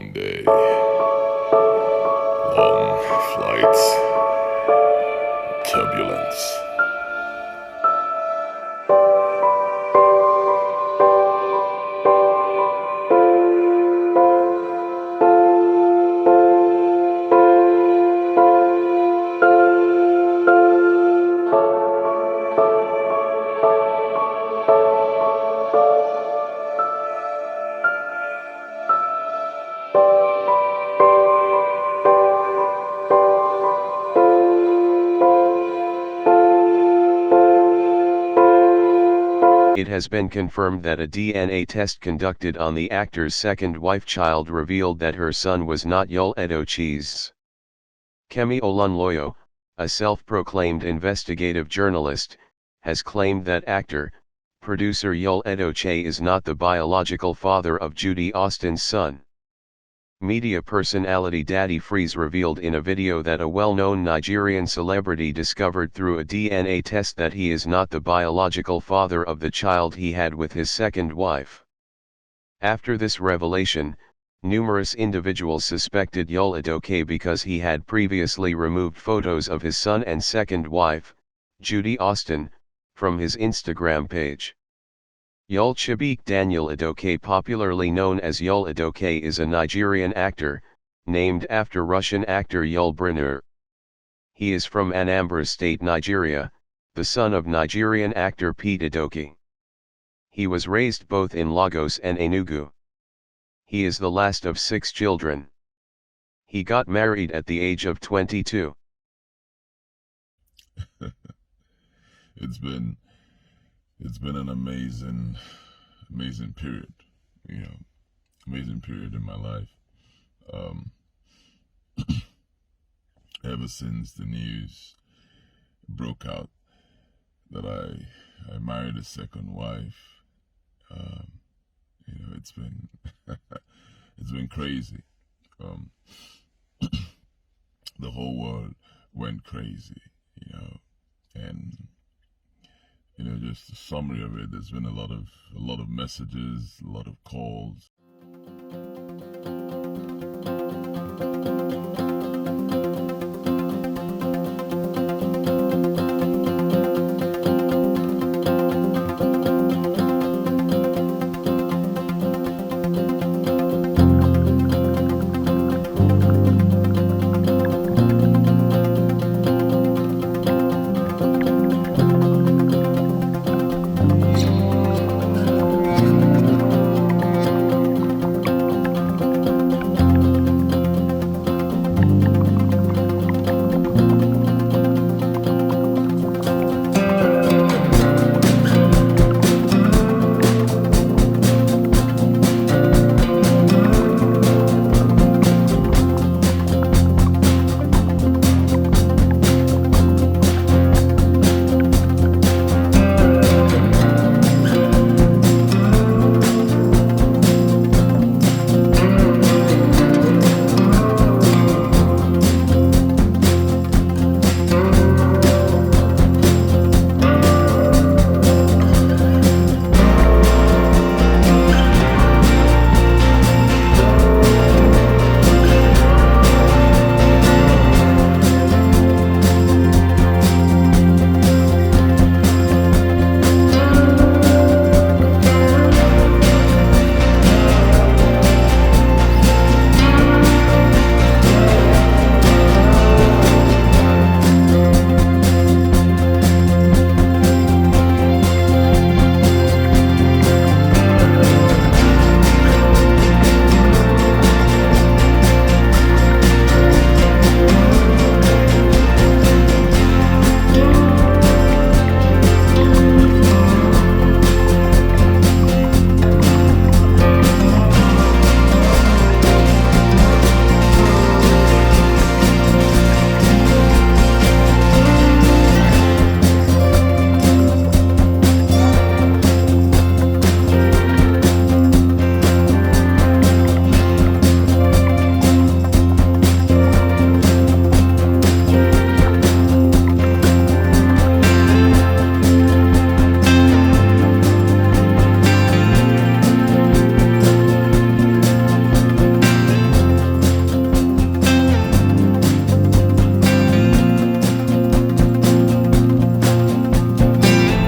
long day, long flights, turbulence. It has been confirmed that a DNA test conducted on the actor's second wife child revealed that her son was not Yul Edochie's. Kemi Olunloyo, a self-proclaimed investigative journalist, has claimed that actor, producer Yul Edochie is not the biological father of Judy Austin's son. Media personality Daddy Freeze revealed in a video that a well-known Nigerian celebrity discovered through a DNA test that he is not the biological father of the child he had with his second wife. After this revelation, numerous individuals suspected Yul Edochie because he had previously removed photos of his son and second wife, Judy Austin, from his Instagram page. Yul Chibik Daniel Edochie, popularly known as Yul Edochie, is a Nigerian actor, named after Russian actor Yul Brynner. He is from Anambra State, Nigeria, the son of Nigerian actor Pete Edochie. He was raised both in Lagos and Enugu. He is the last of 6 children. He got married at the age of 22. It's been an amazing period, amazing period in my life. Ever since the news broke out that I married a second wife, it's been it's been crazy. The whole world went crazy, and just a summary of it. There's been a lot of messages, a lot of calls.